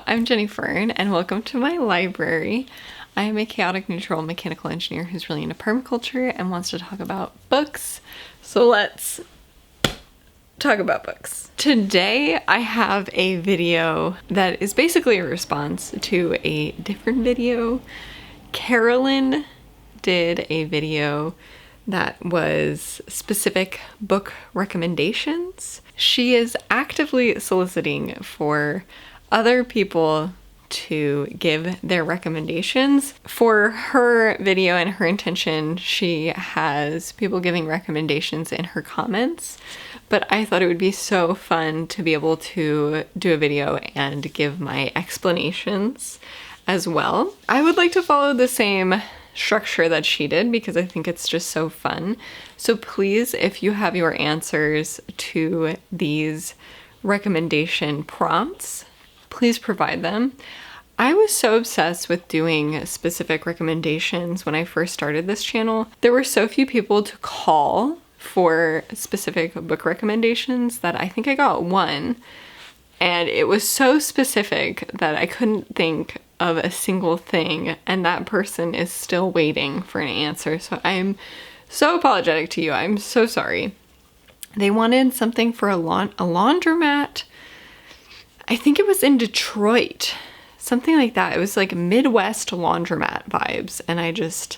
I'm Jenny Fern, and welcome to my library. I am a chaotic neutral mechanical engineer who's really into permaculture and wants to talk about books. So let's talk about books. Today I have a video that is basically a response to a different video. Carolyn did a video that was specific book recommendations. She is actively soliciting for other people to give their recommendations. For her video and her intention, she has people giving recommendations in her comments, but I thought it would be so fun to be able to do a video and give my explanations as well. I would like to follow the same structure that she did because I think it's just so fun. So please, if you have your answers to these recommendation prompts, please provide them. I was so obsessed with doing specific recommendations when I first started this channel. There were so few people to call for specific book recommendations that I think I got one, and it was so specific that I couldn't think of a single thing, and that person is still waiting for an answer. So I'm so apologetic to you. I'm so sorry. They wanted something for a laundromat. I think it was in Detroit, something like that. It was like Midwest laundromat vibes, and I just,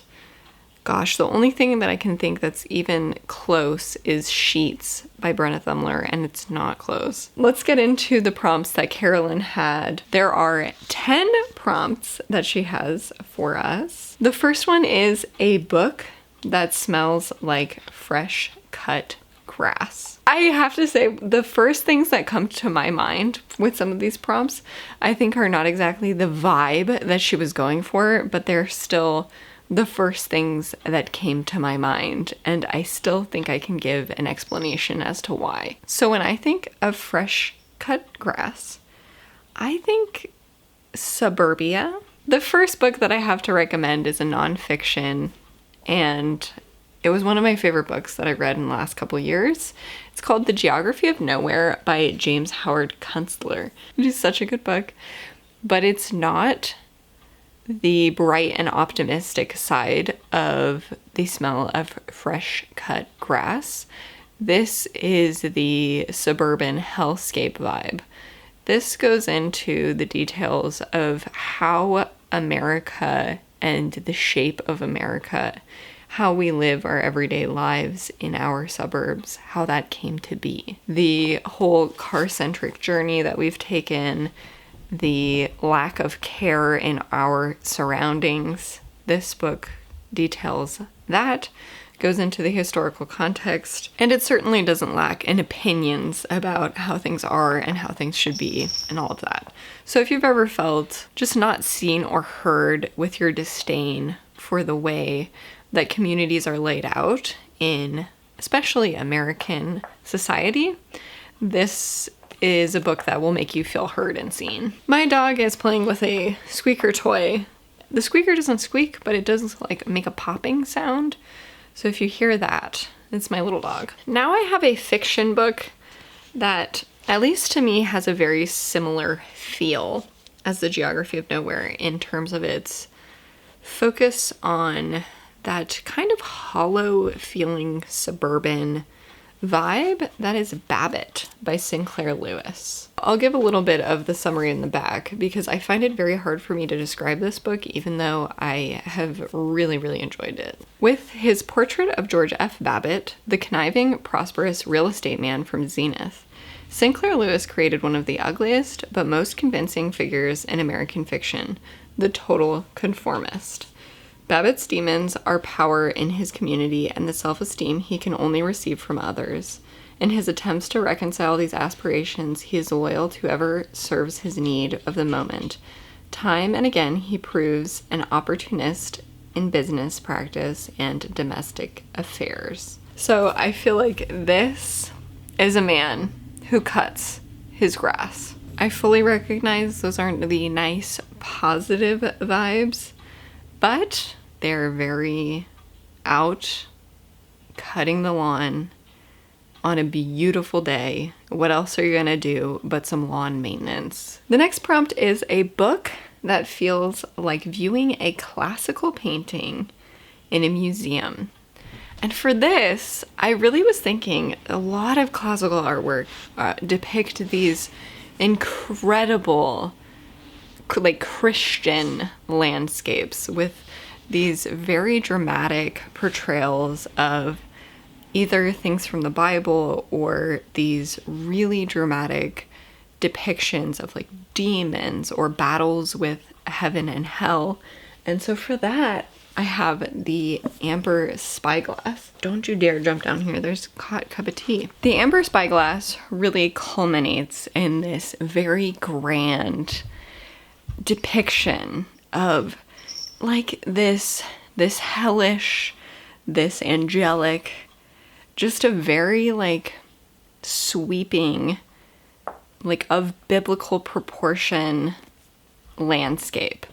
gosh, the only thing that I can think that's even close is Sheets by Brenna Thumler, and it's not close. Let's get into the prompts that Carolyn had. There are 10 prompts that she has for us. The first one is a book that smells like fresh cut grass. I have to say, the first things that come to my mind with some of these prompts, I think are not exactly the vibe that she was going for, but they're still the first things that came to my mind, and I still think I can give an explanation as to why. So when I think of fresh cut grass, I think suburbia. The first book that I have to recommend is a nonfiction, and it was one of my favorite books that I read in the last couple years. It's called The Geography of Nowhere by James Howard Kunstler. It is such a good book, but it's not the bright and optimistic side of the smell of fresh cut grass. This is the suburban hellscape vibe. This goes into the details of how America and the shape of America, how we live our everyday lives in our suburbs, how that came to be. The whole car-centric journey that we've taken, the lack of care in our surroundings. This book details that, goes into the historical context, and it certainly doesn't lack in opinions about how things are and how things should be and all of that. So if you've ever felt just not seen or heard with your disdain for the way that communities are laid out in especially American society, this is a book that will make you feel heard and seen. My dog is playing with a squeaker toy. The squeaker doesn't squeak, but it does like make a popping sound. So if you hear that, it's my little dog. Now I have a fiction book that, at least to me, has a very similar feel as The Geography of Nowhere in terms of its focus on that kind of hollow feeling suburban vibe. That is Babbitt by Sinclair Lewis. I'll give a little bit of the summary in the back because I find it very hard for me to describe this book, even though I have really, really enjoyed it. With his portrait of George F. Babbitt, the conniving, prosperous real estate man from Zenith, Sinclair Lewis created one of the ugliest but most convincing figures in American fiction, the total conformist. Babbitt's demons are power in his community and the self-esteem he can only receive from others. In his attempts to reconcile these aspirations, he is loyal to whoever serves his need of the moment. Time and again, he proves an opportunist in business practice and domestic affairs. So I feel like this is a man who cuts his grass. I fully recognize those aren't the nice, positive vibes, but they're very out, cutting the lawn, on a beautiful day. What else are you gonna do but some lawn maintenance? The next prompt is a book that feels like viewing a classical painting in a museum. And for this, I really was thinking a lot of classical artwork depict these incredible, like, Christian landscapes with these very dramatic portrayals of either things from the Bible or these really dramatic depictions of like demons or battles with heaven and hell. And so for that, I have the Amber Spyglass. Don't you dare jump down here. There's a hot cup of tea. The Amber Spyglass really culminates in this very grand depiction of like this hellish, this angelic, just a very like sweeping, like of biblical proportion landscape.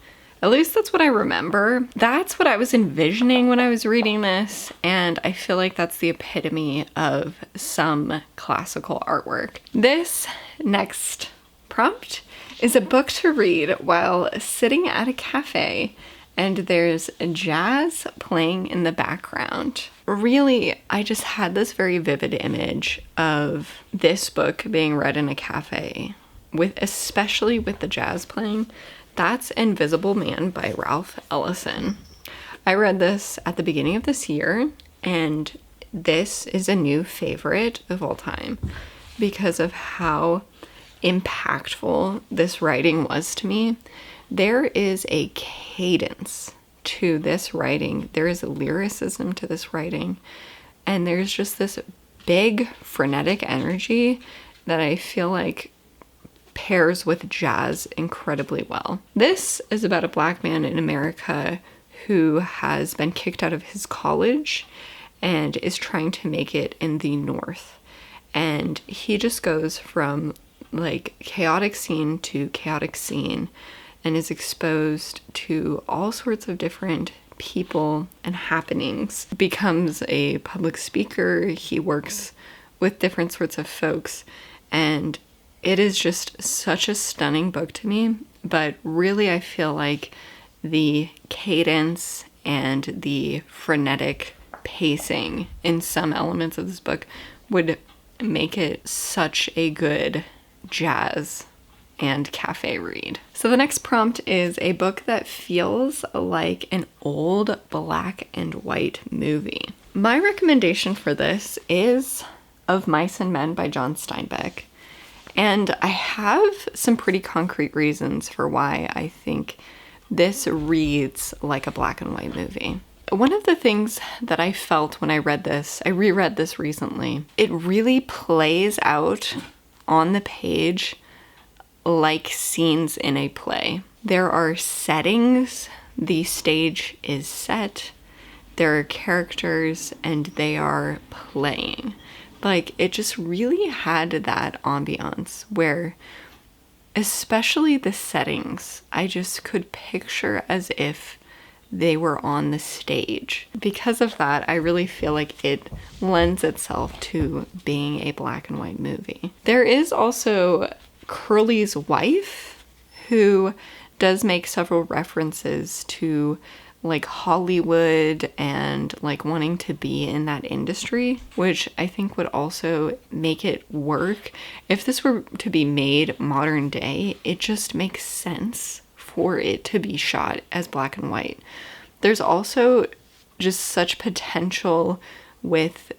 At least that's what I remember. That's what I was envisioning when I was reading this, and I feel like that's the epitome of some classical artwork. This next prompt is a book to read while sitting at a cafe and there's jazz playing in the background. Really, I just had this very vivid image of this book being read in a cafe, especially with the jazz playing. That's Invisible Man by Ralph Ellison. I read this at the beginning of this year, and this is a new favorite of all time because of how impactful this writing was to me. There is a cadence to this writing. There is a lyricism to this writing, and there's just this big frenetic energy that I feel like pairs with jazz incredibly well. This is about a Black man in America who has been kicked out of his college and is trying to make it in the North. And he just goes from like chaotic scene to chaotic scene and is exposed to all sorts of different people and happenings. Becomes a public speaker. He works with different sorts of folks, and it is just such a stunning book to me. But really, I feel like the cadence and the frenetic pacing in some elements of this book would make it such a good jazz and cafe read. So the next prompt is a book that feels like an old black and white movie. My recommendation for this is Of Mice and Men by John Steinbeck. And I have some pretty concrete reasons for why I think this reads like a black and white movie. One of the things that I felt when I read this, I reread this recently, it really plays out on the page like scenes in a play. There are settings, the stage is set, there are characters, and they are playing. Like, it just really had that ambiance where, especially the settings, I just could picture as if they were on the stage. Because of that, I really feel like it lends itself to being a black and white movie. There is also Curly's wife, who does make several references to like Hollywood and like wanting to be in that industry, which I think would also make it work. If this were to be made modern day, it just makes sense for it to be shot as black and white. There's also just such potential with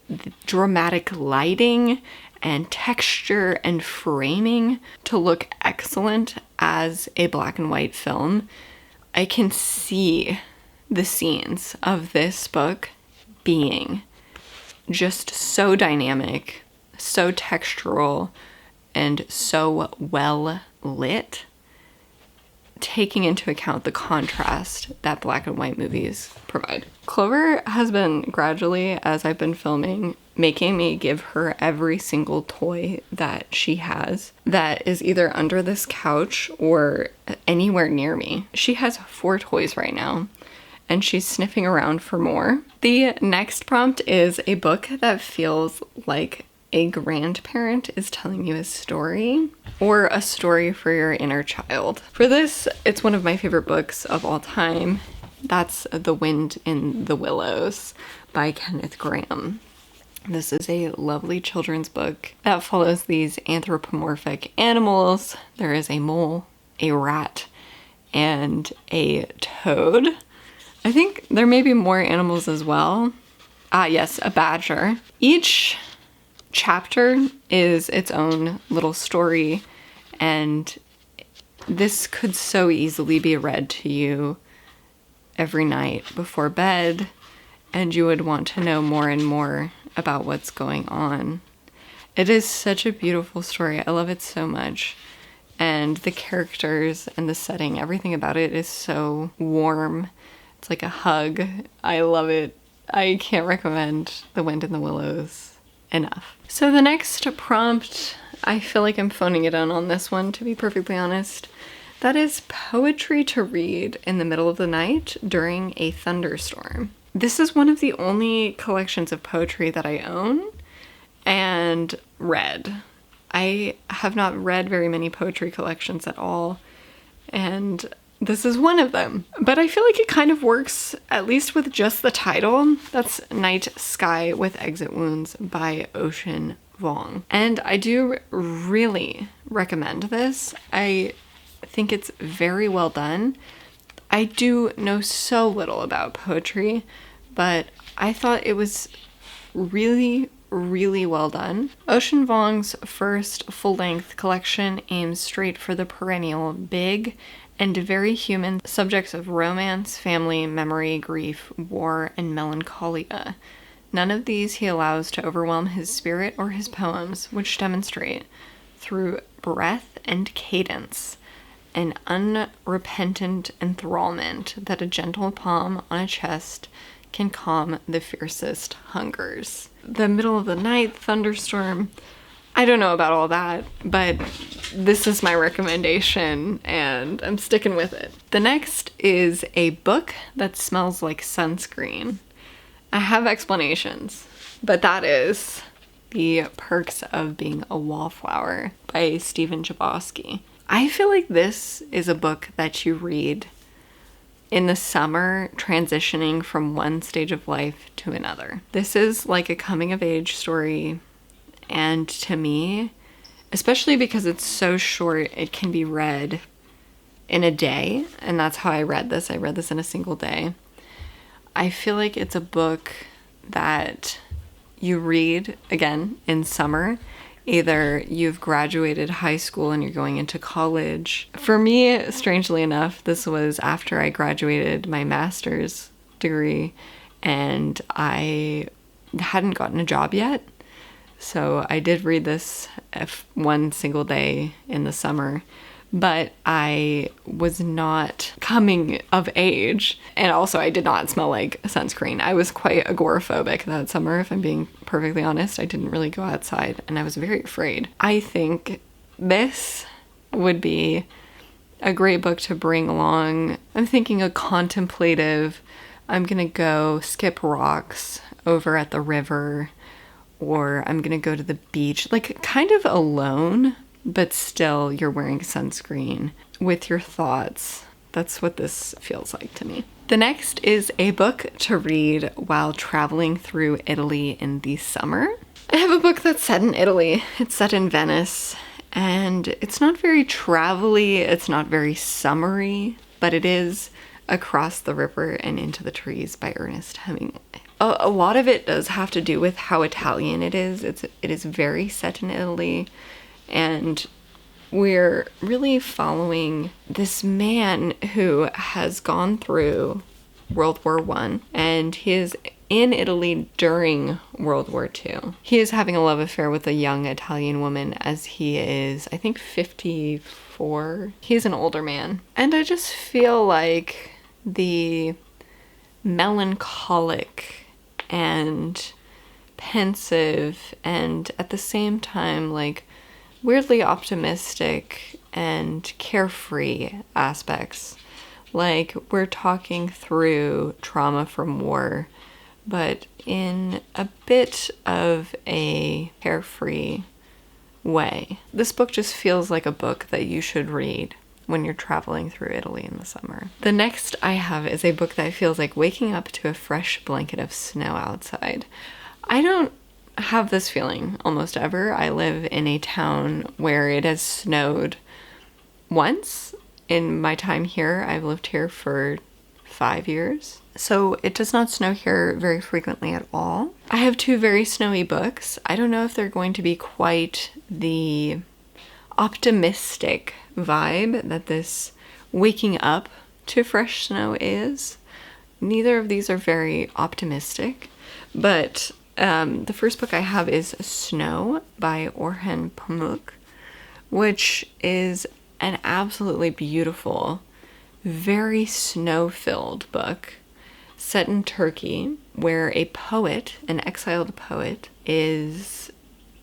dramatic lighting and texture and framing to look excellent as a black and white film. I can see the scenes of this book being just so dynamic, so textural, and so well lit, taking into account the contrast that black and white movies provide. Clover has been gradually, as I've been filming, making me give her every single toy that she has that is either under this couch or anywhere near me. She has 4 toys right now, and she's sniffing around for more. The next prompt is a book that feels like a grandparent is telling you a story or a story for your inner child. For this, it's one of my favorite books of all time. That's The Wind in the Willows by Kenneth Grahame. This is a lovely children's book that follows these anthropomorphic animals. There is a mole, a rat, and a toad. I think there may be more animals as well. Ah, yes, a badger. Each chapter is its own little story, and this could so easily be read to you every night before bed, and you would want to know more and more about what's going on. It is such a beautiful story. I love it so much. And the characters and the setting, everything about it is so warm. It's like a hug. I love it. I can't recommend The Wind in the Willows enough. So the next prompt, I feel like I'm phoning it in on this one, to be perfectly honest. That is poetry to read in the middle of the night during a thunderstorm. This is one of the only collections of poetry that I own and read. I have not read very many poetry collections at all, and this is one of them. But I feel like it kind of works, at least with just the title. That's Night Sky with Exit Wounds by Ocean Vuong. And I do really recommend this. I think it's very well done. I do know so little about poetry, but I thought it was really well done. Ocean Vuong's first full-length collection aims straight for the perennial, big, and very human subjects of romance, family, memory, grief, war, and melancholia. None of these he allows to overwhelm his spirit or his poems, which demonstrate, through breath and cadence, an unrepentant enthrallment that a gentle palm on a chest can calm the fiercest hungers. The middle of the night thunderstorm, I don't know about all that, but this is my recommendation and I'm sticking with it. The next is a book that smells like sunscreen. I have explanations, but that is The Perks of Being a Wallflower by Stephen Chbosky. I feel like this is a book that you read in the summer, transitioning from one stage of life to another. This is like a coming of age story, and to me, especially because it's so short, it can be read in a day, and that's how I read this. I read this in a single day. I feel like it's a book that you read, again, in summer. Either you've graduated high school and you're going into college. For me, strangely enough, this was after I graduated my master's degree and I hadn't gotten a job yet. So I did read this one single day in the summer, but I was not coming of age. And also I did not smell like sunscreen. I was quite agoraphobic that summer, if I'm being perfectly honest. I didn't really go outside and I was very afraid. I think this would be a great book to bring along. I'm thinking a contemplative, I'm gonna go skip rocks over at the river, or I'm gonna go to the beach, like kind of alone, but still you're wearing sunscreen with your thoughts. That's what this feels like to me. The next is a book to read while traveling through Italy in the summer. I have a book that's set in Italy. It's set in Venice, and it's not very travel-y, it's not very summery, but it is Across the River and Into the Trees by Ernest Hemingway. A lot of it does have to do with how Italian it is. It is very set in Italy. And we're really following this man who has gone through World War I, and he is in Italy during World War II. He is having a love affair with a young Italian woman as he is, I think, 54. He's an older man. And I just feel like the melancholic and pensive and at the same time like weirdly optimistic and carefree aspects. Like, we're talking through trauma from war, but in a bit of a carefree way. This book just feels like a book that you should read when you're traveling through Italy in the summer. The next I have is a book that feels like waking up to a fresh blanket of snow outside. I don't have this feeling almost ever. I live in a town where it has snowed once in my time here. I've lived here for 5 years. So it does not snow here very frequently at all. I have 2 very snowy books. I don't know if they're going to be quite the optimistic vibe that this waking up to fresh snow is. Neither of these are very optimistic, but the first book I have is Snow by Orhan Pamuk, which is an absolutely beautiful, very snow-filled book set in Turkey, where a poet, an exiled poet, is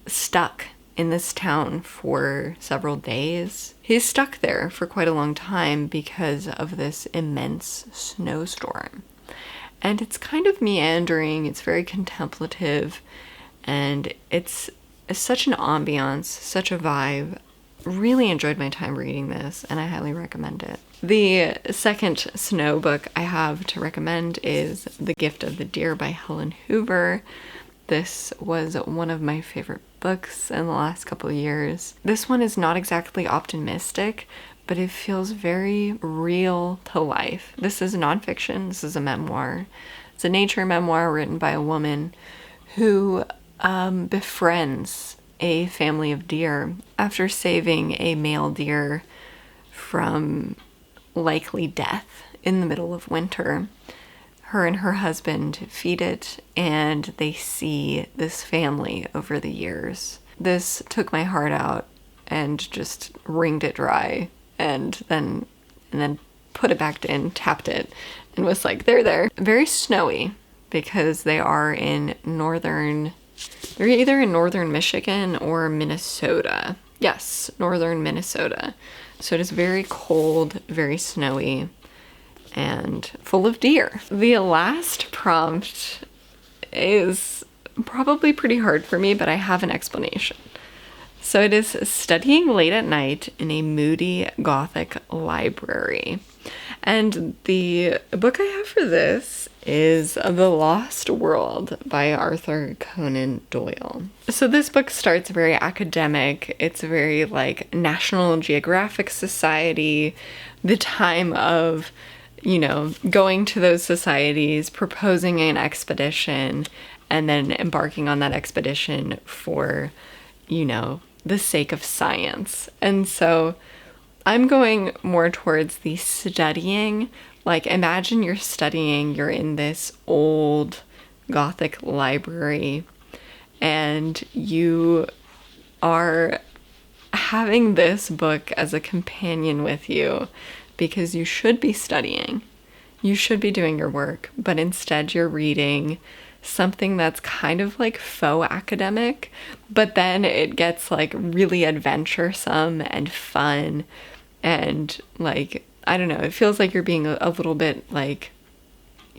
stuck in this town for several days. He's stuck there for quite a long time because of this immense snowstorm. And it's kind of meandering, it's very contemplative, and it's such an ambiance, such a vibe. Really enjoyed my time reading this, and I highly recommend it. The second snow book I have to recommend is The Gift of the Deer by Helen Hoover. This was one of my favorite books in the last couple of years. This one is not exactly optimistic, but it feels very real to life. This is nonfiction. This is a memoir. It's a nature memoir written by a woman who befriends a family of deer after saving a male deer from likely death in the middle of winter. Her and her husband feed it, and they see this family over the years. This took my heart out and just wringed it dry, and then put it back in, tapped it, and was like, they're there. Very snowy because they are in they're either in northern Michigan or Minnesota. Yes, northern Minnesota. So it is very cold, very snowy, and full of deer. The last prompt is probably pretty hard for me, but I have an explanation. So it is studying late at night in a moody Gothic library. And the book I have for this is The Lost World by Arthur Conan Doyle. So this book starts very academic. It's very like National Geographic Society, the time of, going to those societies, proposing an expedition, and then embarking on that expedition for, the sake of science. And so I'm going more towards the studying. Like, imagine you're studying, you're in this old Gothic library, and you are having this book as a companion with you because you should be studying. You should be doing your work, but instead you're reading something that's kind of like faux academic, but then it gets like really adventuresome and fun, and like, I don't know, it feels like you're being a little bit like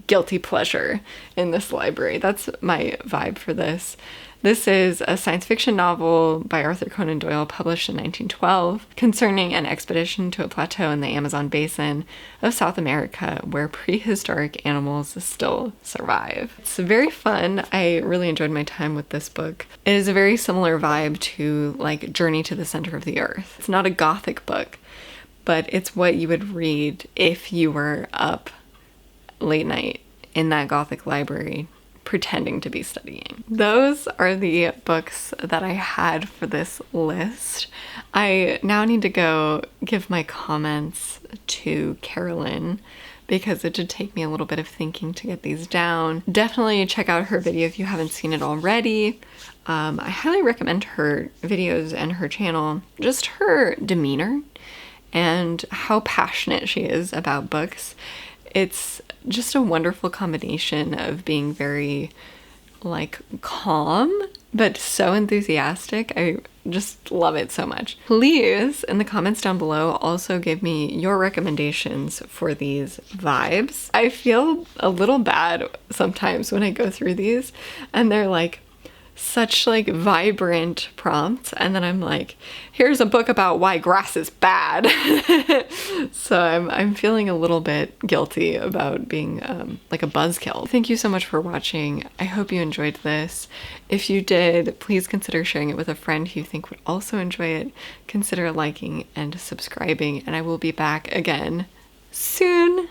guilty pleasure in this library. That's my vibe for this. This is a science fiction novel by Arthur Conan Doyle published in 1912 concerning an expedition to a plateau in the Amazon basin of South America where prehistoric animals still survive. It's very fun. I really enjoyed my time with this book. It is a very similar vibe to like Journey to the Center of the Earth. It's not a Gothic book, but it's what you would read if you were up late night in that Gothic library pretending to be studying. Those are the books that I had for this list. I now need to go give my comments to Carolyn because it did take me a little bit of thinking to get these down. Definitely check out her video if you haven't seen it already. I highly recommend her videos and her channel. Just her demeanor and how passionate she is about books. It's just a wonderful combination of being very like calm, but so enthusiastic. I just love it so much. Please, in the comments down below, also give me your recommendations for these vibes. I feel a little bad sometimes when I go through these and they're like such like vibrant prompts, and then I'm like, here's a book about why grass is bad. So I'm feeling a little bit guilty about being like a buzzkill. Thank you so much for watching. I hope you enjoyed this. If you did, please consider sharing it with a friend who you think would also enjoy it. Consider liking and subscribing, and I will be back again soon.